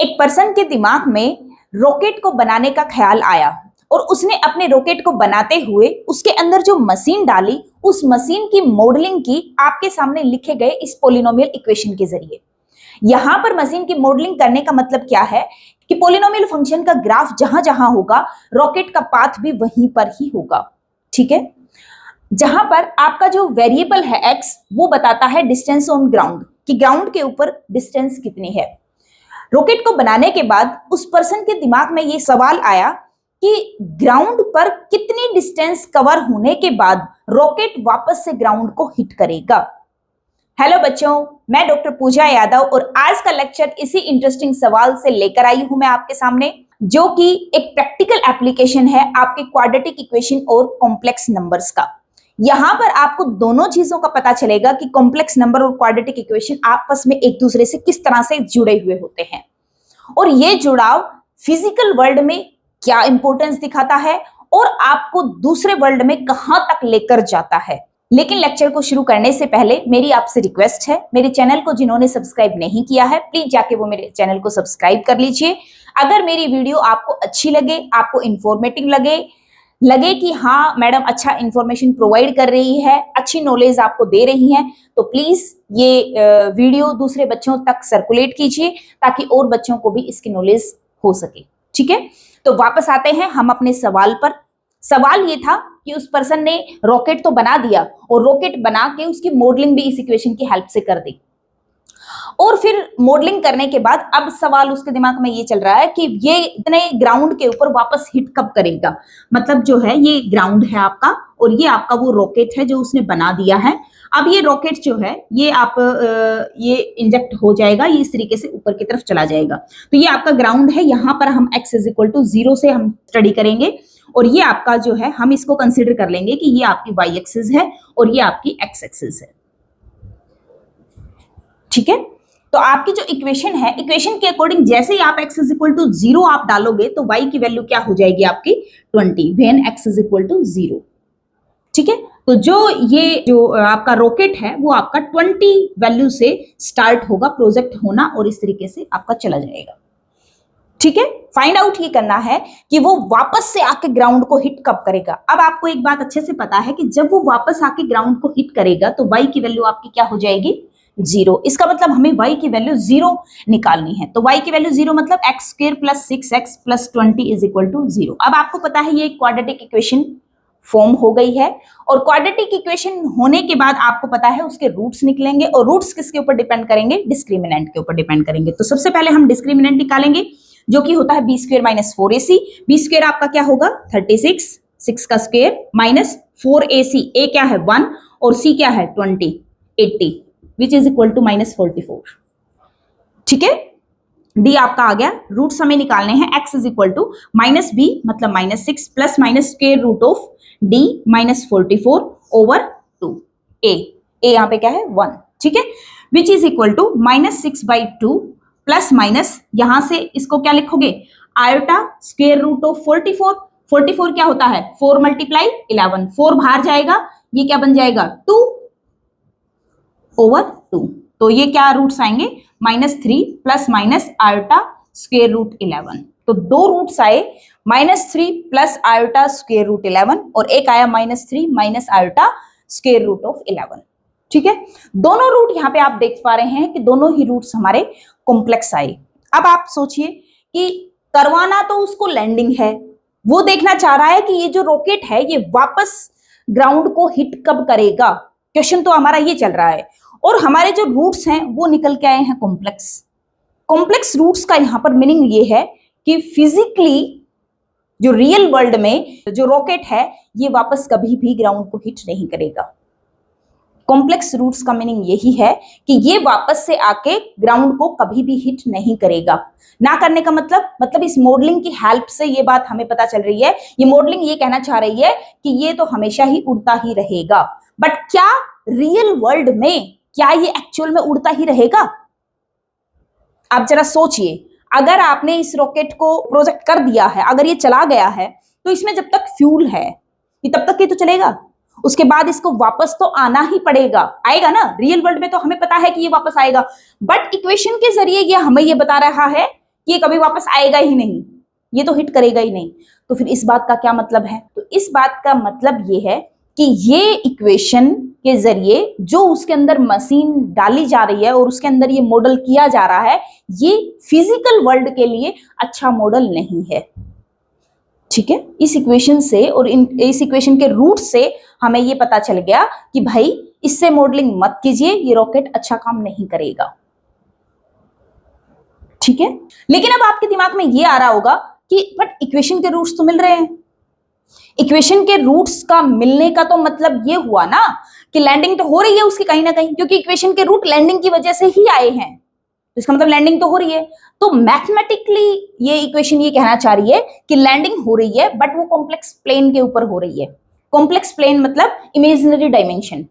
एक पर्सन के दिमाग में रॉकेट को बनाने का ख्याल आया और उसने अपने रॉकेट को बनाते हुए उसके अंदर जो मशीन डाली, उस मशीन की मॉडलिंग की आपके सामने लिखे गए इस पॉलिनोमियल इक्वेशन के जरिए। यहां पर मशीन की मॉडलिंग करने का मतलब क्या है कि पॉलिनोमियल फंक्शन का ग्राफ जहां जहां होगा, रॉकेट का पाथ भी वहीं पर ही होगा। ठीक है, जहां पर आपका जो वेरिएबल है x, वो बताता है डिस्टेंस ऑन ग्राउंड, कि ग्राउंड के ऊपर डिस्टेंस कितनी है। रॉकेट को बनाने के बाद उस पर्सन के दिमाग में ये सवाल आया कि ग्राउंड पर कितनी डिस्टेंस कवर होने के बाद रॉकेट वापस से ग्राउंड को हिट करेगा। हेलो बच्चों, मैं डॉक्टर पूजा यादव और आज का लेक्चर इसी इंटरेस्टिंग सवाल से लेकर आई हूं मैं आपके सामने, जो कि एक प्रैक्टिकल एप्लीकेशन है आपके क्वाड्रेटिक इक्वेशन और कॉम्प्लेक्स नंबर्स का। यहां पर आपको दोनों चीजों का पता चलेगा कि कॉम्प्लेक्स नंबर और क्वाड्रेटिक इक्वेशन आपस में एक दूसरे से किस तरह से जुड़े हुए होते हैं और ये जुड़ाव फिजिकल वर्ल्ड में क्या इंपॉर्टेंस दिखाता है और आपको दूसरे वर्ल्ड में कहां तक लेकर जाता है। लेकिन लेक्चर को शुरू करने से पहले मेरी आपसे रिक्वेस्ट है, मेरे चैनल को जिन्होंने सब्सक्राइब नहीं किया है प्लीज जाके वो मेरे चैनल को सब्सक्राइब कर लीजिए। अगर मेरी वीडियो आपको अच्छी लगे, आपको इंफॉर्मेटिव लगे कि हाँ मैडम अच्छा इंफॉर्मेशन प्रोवाइड कर रही है, अच्छी नॉलेज आपको दे रही है, तो प्लीज ये वीडियो दूसरे बच्चों तक सर्कुलेट कीजिए ताकि और बच्चों को भी इसकी नॉलेज हो सके। ठीक है, तो वापस आते हैं हम अपने सवाल पर। सवाल ये था कि उस पर्सन ने रॉकेट तो बना दिया और रॉकेट बना के उसकी मॉडलिंग भी इस इक्वेशन की हेल्प से कर दी, और फिर मॉडलिंग करने के बाद अब सवाल उसके दिमाग में ये चल रहा है कि ये इतने ग्राउंड के ऊपर वापस हिट कब करेगा। मतलब जो है ये ग्राउंड है आपका और ये आपका वो रॉकेट है जो उसने बना दिया है। अब ये रॉकेट जो है ये आप ये इंजेक्ट हो जाएगा, ये इस तरीके से ऊपर की तरफ चला जाएगा। तो ये आपका ग्राउंड है, यहाँ पर हम x इज इक्वल टू 0 से हम स्टडी करेंगे और ये आपका जो है हम इसको कंसिडर कर लेंगे कि ये आपकी y एक्सिस है और ये आपकी x एक्सिस है। ठीक है, तो आपकी जो इक्वेशन है, इक्वेशन के अकॉर्डिंग जैसे ही आप x इज इक्वल टू 0 आप डालोगे तो y की वैल्यू क्या हो जाएगी आपकी 20 when x is equal to 0। ठीक है, तो जो आपका रॉकेट है वो आपका 20 वैल्यू से स्टार्ट होगा प्रोजेक्ट होना और इस तरीके से आपका चला जाएगा। ठीक है, फाइंड आउट ये करना है कि वो वापस से आके ग्राउंड को हिट कब करेगा। अब आपको एक बात अच्छे से पता है कि जब वो वापस आके ग्राउंड को हिट करेगा तो y की वैल्यू आपकी क्या हो जाएगी 0। इसका मतलब हमें y की वैल्यू 0 निकालनी है। तो y की वैल्यू 0 मतलब x square plus 6x plus 20 is equal to 0। अब आपको पता है ये क्वाड्रेटिक इक्वेशन फॉर्म हो गई है और क्वाड्रेटिक इक्वेशन होने के बाद आपको पता है उसके रूट्स निकलेंगे और रूट्स किसके ऊपर डिपेंड करेंगे, डिस्क्रिमिनेंट के ऊपर डिपेंड करेंगे। तो सबसे पहले हम डिस्क्रिमिनेंट निकालेंगे जो कि होता है B square minus 4ac। B square आपका क्या होगा 36, 6 का स्क्वायर माइनस 4ac, ए क्या है 1 और सी क्या है 20, 80 which is equal to minus 44। ठीक है, डी आपका आ गया। रूट्स हमें निकालने हैं, x is equal to minus b मतलब minus 6 plus minus square root of d minus 44 over 2। A यहाँ पे क्या है 1। ठीक है, which is equal to minus 6/2 plus minus यहां से इसको क्या लिखोगे आयोटा स्क्वायर रूट ऑफ 44। 44 क्या होता है 4 मल्टीप्लाई 11, 4 बाहर जाएगा, ये क्या बन जाएगा 2 ओवर 2। तो ये क्या रूट्स आएंगे -3 plus minus iota square root 11। तो दो रूट्स आए -3 प्लस आयोटा स्क्वायर रूट 11 और एक आया -3 minus iota square root of 11। ठीक है, दोनों रूट यहाँ पे आप देख पा रहे हैं कि दोनों ही रूट्स हमारे कॉम्प्लेक्स आए। अब आप सोचिए कि करवाना तो उसको लैंडिंग है, वो देखना चाह रहा है कि ये जो रॉकेट है ये वापस ग्राउंड को हिट कब करेगा। क्वेश्चन तो हमारा ये चल रहा है और हमारे जो रूट्स हैं वो निकल के आए हैं कॉम्प्लेक्स। कॉम्प्लेक्स रूट्स का यहां पर मीनिंग ये है कि फिजिकली जो रियल वर्ल्ड में जो रॉकेट है ये वापस कभी भी ग्राउंड को हिट नहीं करेगा। कॉम्प्लेक्स रूट्स का मीनिंग यही है कि ये वापस से आके ग्राउंड को कभी भी हिट नहीं करेगा। ना करने का मतलब इस मॉडलिंग की हेल्प से ये बात हमें पता चल रही है, ये मॉडलिंग ये कहना चाह रही है कि ये तो हमेशा ही उड़ता ही रहेगा। बट क्या रियल वर्ल्ड में क्या ये एक्चुअल में उड़ता ही रहेगा? आप जरा सोचिए, अगर आपने इस रॉकेट को प्रोजेक्ट कर दिया है, अगर ये चला गया है तो इसमें जब तक फ्यूल है ये तब तक ये तो चलेगा, उसके बाद इसको वापस तो आना ही पड़ेगा, आएगा ना। रियल वर्ल्ड में तो हमें पता है कि ये वापस आएगा, बट इक्वेशन के जरिए ये हमें ये बता रहा है कि ये कभी वापस आएगा ही नहीं, ये तो हिट करेगा ही नहीं। तो फिर इस बात का क्या मतलब है? तो इस बात का मतलब ये है कि ये इक्वेशन के जरिए जो उसके अंदर मशीन डाली जा रही है और उसके अंदर ये मॉडल किया जा रहा है, ये फिजिकल वर्ल्ड के लिए अच्छा मॉडल नहीं है। ठीक है, इस इक्वेशन से और इस इक्वेशन के रूट से हमें ये पता चल गया कि भाई इससे मॉडलिंग मत कीजिए, ये रॉकेट अच्छा काम नहीं करेगा। ठीक है, लेकिन अब आपके दिमाग में ये आ रहा होगा कि बट इक्वेशन के रूट्स तो मिल रहे हैं। इक्वेशन के रूट्स का मिलने का तो मतलब ये हुआ ना कि लैंडिंग तो हो रही है उसकी कहीं ना कहीं, क्योंकि इक्वेशन के रूट लैंडिंग की वजह से ही आए हैं, तो इसका मतलब लैंडिंग तो हो रही है। तो मैथमेटिकली ये इक्वेशन ये कहना चाह रही है कि लैंडिंग हो रही है, बट वो कॉम्प्लेक्स प्लेन के ऊपर हो रही है। कॉम्प्लेक्स प्लेन मतलब इमेजिनरी डायमेंशन।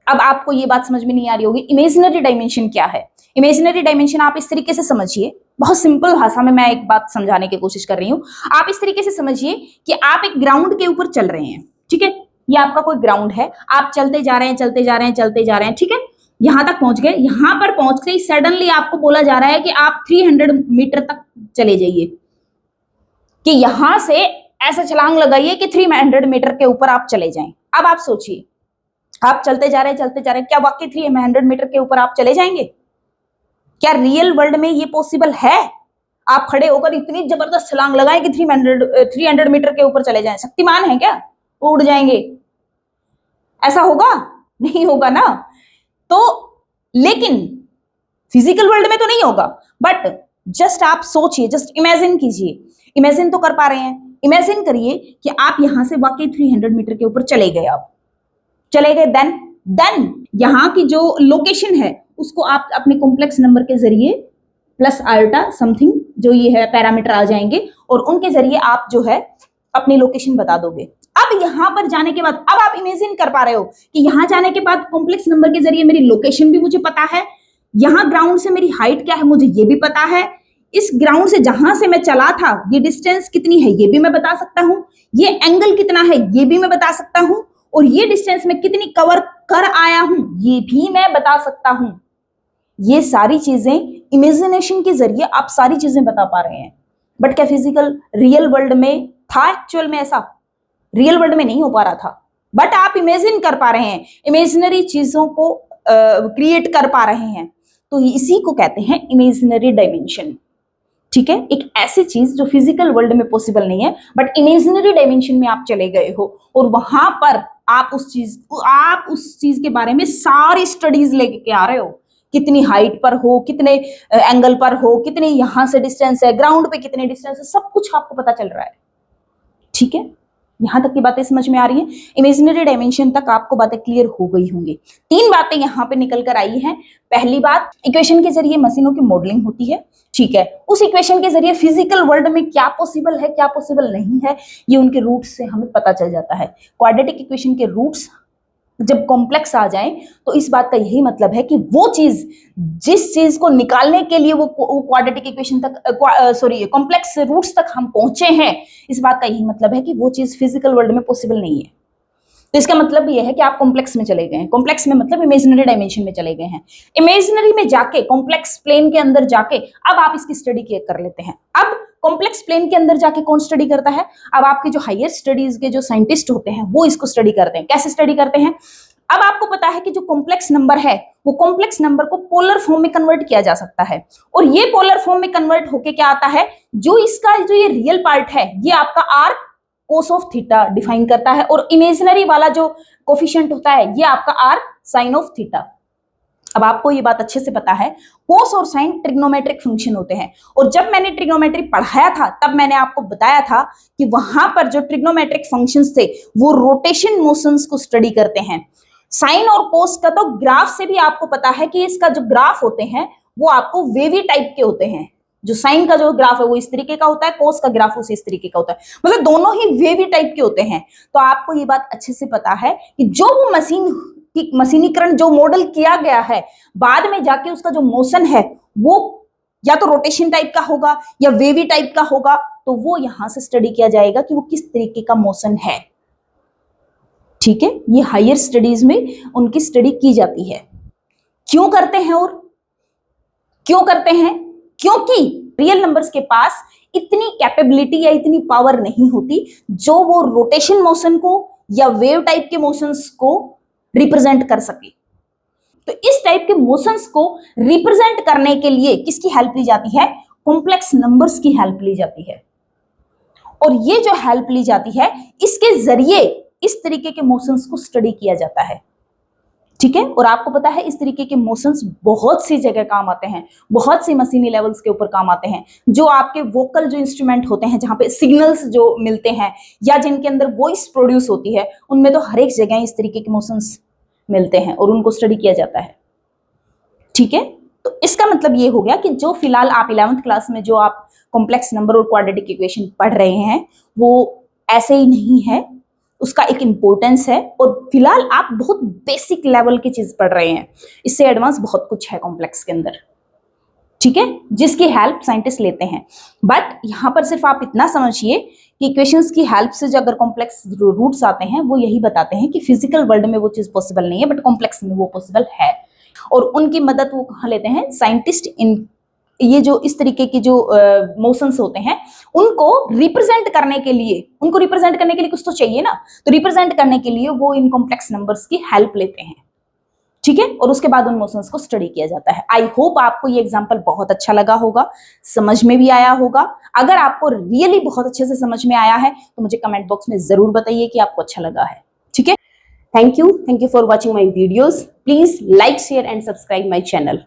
अब आपको ये बात समझ में नहीं आ रही होगी, इमेजिनरी डायमेंशन क्या है? इमेजिनरी डायमेंशन आप इस तरीके से समझिए, बहुत सिंपल भाषा में मैं एक बात समझाने की कोशिश कर रही हूं। आप इस तरीके से समझिए कि आप एक ग्राउंड के ऊपर चल रहे हैं। ठीक है, ये आपका कोई ग्राउंड है, आप चलते जा रहे हैं चलते जा रहे हैं चलते जा रहे हैं। ठीक है, यहां तक पहुंच गए, यहां पर पहुंचते ही सडनली आपको बोला जा रहा है कि आप 300 मीटर तक चले जाइए, कि यहां से ऐसा छलांग लगाइए कि 300 मीटर के ऊपर आप चले जाएं। अब आप सोचिए, आप चलते जा रहे हैं चलते जा रहे हैं, क्या वाकई 300 मीटर के ऊपर आप चले जाएंगे? क्या रियल वर्ल्ड में ये पॉसिबल है? आप खड़े होकर इतनी जबरदस्त छलांग लगाएं कि 300 मीटर के ऊपर चले जाएं? शक्तिमान है क्या? उड़ जाएंगे? ऐसा होगा? नहीं होगा ना। तो लेकिन फिजिकल वर्ल्ड में तो नहीं होगा, बट जस्ट आप सोचिए, जस्ट इमेजिन कीजिए, इमेजिन तो कर पा रहे हैं, इमेजिन करिए कि आप यहां से वाकई 300 मीटर के ऊपर चले गए, आप चले गए, देन यहां की जो लोकेशन है उसको आप अपने कॉम्प्लेक्स नंबर के जरिए प्लस आयोटा समथिंग जो ये है पैरामीटर आ जाएंगे और उनके जरिए आप जो है अपनी लोकेशन बता दोगे। अब यहां पर जाने के बाद अब आप इमेजिन कर पा रहे हो कि यहां जाने के बाद कॉम्प्लेक्स नंबर के जरिए मेरी लोकेशन भी मुझे पता है, यहां ग्राउंड से मेरी हाइट क्या है मुझे ये भी पता है, इस ग्राउंड से जहां से मैं चला था ये डिस्टेंस कितनी है ये भी मैं बता सकता हूं, ये एंगल कितना है ये भी मैं बता सकता हूं, और ये डिस्टेंस में कितनी कवर कर आया हूं ये भी मैं बता सकता हूं। ये सारी चीजें इमेजिनेशन के जरिए आप सारी चीजें बता पा रहे हैं। बट क्या फिजिकल रियल वर्ल्ड में था? एक्चुअल में ऐसा रियल वर्ल्ड में नहीं हो पा रहा था, बट आप इमेजिन कर पा रहे हैं, इमेजिनरी चीजों को क्रिएट कर पा रहे हैं। तो इसी को कहते हैं इमेजिनरी डायमेंशन। ठीक है, एक ऐसी चीज जो फिजिकल वर्ल्ड में पॉसिबल नहीं है, बट इमेजिनरी डायमेंशन में आप चले गए हो और वहां पर आप उस चीज के बारे में सारी स्टडीज लेके आ रहे हो, कितनी हाइट पर हो, कितने एंगल पर हो, कितने यहां से डिस्टेंस है, ग्राउंड पे कितने डिस्टेंस है, सब कुछ आपको पता चल रहा है। ठीक है, यहां तक की बातें समझ में आ रही हैं? इमेजिनरी डायमेंशन तक आपको बातें क्लियर हो गई होंगी। 3 बातें यहां पे निकल कर आई हैं। पहली बात, इक्वेशन के जरिए मशीनों की मॉडलिंग होती है। ठीक है, उस इक्वेशन के जरिए फिजिकल वर्ल्ड में क्या पॉसिबल है क्या पॉसिबल नहीं है ये उनके रूट्स से हमें पता चल जाता है। क्वाड्रेटिक इक्वेशन के रूट्स जब कॉम्प्लेक्स आ जाएं तो इस बात का यही मतलब है कि वो चीज जिस चीज को निकालने के लिए वो क्वाड्रेटिक इक्वेशन तक कॉम्प्लेक्स रूट्स तक हम पहुंचे हैं, इस बात का यही मतलब है कि वो चीज फिजिकल वर्ल्ड में पॉसिबल नहीं है। तो इसका मतलब ये है कि आप कॉम्प्लेक्स में चले गए हैं। कॉम्प्लेक्स में मतलब इमेजिनरी डायमेंशन में चले गए हैं। इमेजिनरी में जाके कॉम्प्लेक्स प्लेन के अंदर जाके अब आप इसकी स्टडी कर लेते हैं। अब कॉम्प्लेक्स प्लेन के अंदर जाके कौन स्टडी करता है? अब आपके जो हायर स्टडीज के जो साइंटिस्ट होते हैं वो इसको स्टडी करते हैं। कैसे स्टडी करते हैं? अब आपको पता है कि जो कॉम्प्लेक्स नंबर है वो कॉम्प्लेक्स नंबर को पोलर फॉर्म में कन्वर्ट किया जा सकता है, और ये पोलर फॉर्म में कन्वर्ट होके क्या आता है, जो इसका जो ये रियल पार्ट है ये आपका R cos of theta define करता है, और इमेजिनरी वाला जो कोफिशिएंट होता है ये आपका आर साइन ऑफ थीटा। अब आपको ये बात अच्छे से पता है, कोस और साइन ट्रिग्नोमेट्रिक फंक्शन होते हैं, और जब मैंने ट्रिग्नोमेट्री पढ़ाया था तब मैंने आपको बताया था कि वहां पर जो ट्रिग्नोमेट्रिक फंक्शंस थे वो रोटेशन मोशंस को स्टडी करते हैं। साइन और कोस का तो ग्राफ से भी आपको पता है कि इसका जो ग्राफ होते हैं वो आपको वेवी टाइप के होते हैं। जो साइन का जो ग्राफ है वो इस तरीके का होता है, कोस का ग्राफ उस इस तरीके का होता है, मतलब दोनों ही वेवी टाइप के होते हैं। तो आपको ये बात अच्छे से पता है कि जो वो मशीनीकरण जो मॉडल किया गया है बाद में जाके उसका जो मोशन है वो या तो रोटेशन टाइप का होगा या वेवी टाइप का होगा, तो वो यहां से स्टडी किया जाएगा कि वो किस तरीके का मोशन है। ठीक है, ये हायर स्टडीज में उनकी स्टडी की जाती है। क्यों करते हैं? और क्यों करते हैं? क्योंकि रियल नंबर्स के पास इतनी कैपेबिलिटी या इतनी पावर नहीं होती जो वो रोटेशन मोशन को या वेव टाइप के मोशंस को रिप्रेजेंट कर सके। तो इस टाइप के मोशंस को रिप्रेजेंट करने के लिए किसकी हेल्प ली जाती है? कॉम्प्लेक्स नंबर्स की हेल्प ली जाती है। और ये जो हेल्प ली जाती है, इसके जरिए इस तरीके के मोशंस को स्टडी किया जाता है। ठीक है, और आपको पता है इस तरीके के मोशंस बहुत सी जगह काम आते हैं, बहुत सी मशीनी लेवल्स के ऊपर काम आते हैं। जो आपके वोकल जो इंस्ट्रूमेंट होते हैं, जहां पे सिग्नल्स जो मिलते हैं या जिनके अंदर वॉइस प्रोड्यूस होती है, उनमें तो हर एक जगह इस तरीके के मोशंस मिलते हैं और उनको स्टडी किया जाता है। ठीक है, तो इसका मतलब ये हो गया कि जो फिलहाल आप 11th क्लास में जो आप कॉम्प्लेक्स नंबर और क्वाड्रेटिक इक्वेशन पढ़ रहे हैं वो ऐसे ही नहीं है, उसका एक इंपॉर्टेंस है। और फिलहाल आप बहुत बेसिक लेवल की चीज पढ़ रहे हैं, इससे एडवांस बहुत कुछ है कॉम्प्लेक्स के अंदर। ठीक है, जिसकी हेल्प साइंटिस्ट लेते हैं। बट यहां पर सिर्फ आप इतना समझिए कि इक्वेशंस की हेल्प से जो अगर कॉम्प्लेक्स रूट्स आते हैं वो यही बताते हैं कि फिजिकल वर्ल्ड में वो चीज पॉसिबल नहीं है, बट कॉम्प्लेक्स में वो पॉसिबल है। और उनकी मदद वो कहाँ लेते हैं? साइंटिस्ट इन ये जो इस तरीके के जो मोशंस होते हैं उनको रिप्रेजेंट करने के लिए, उनको रिप्रेजेंट करने के लिए कुछ तो चाहिए ना, तो रिप्रेजेंट करने के लिए वो इन कॉम्प्लेक्स नंबर्स की हेल्प लेते हैं। ठीक है, और उसके बाद उन मोशंस को स्टडी किया जाता है। आई होप आपको ये एग्जांपल बहुत अच्छा लगा होगा, समझ में भी आया होगा। अगर आपको रियली बहुत अच्छे से समझ में आया है तो मुझे कमेंट बॉक्स में जरूर बताइए कि आपको अच्छा लगा है। ठीक है, thank you for watching my videos. Please like, share and subscribe my channel.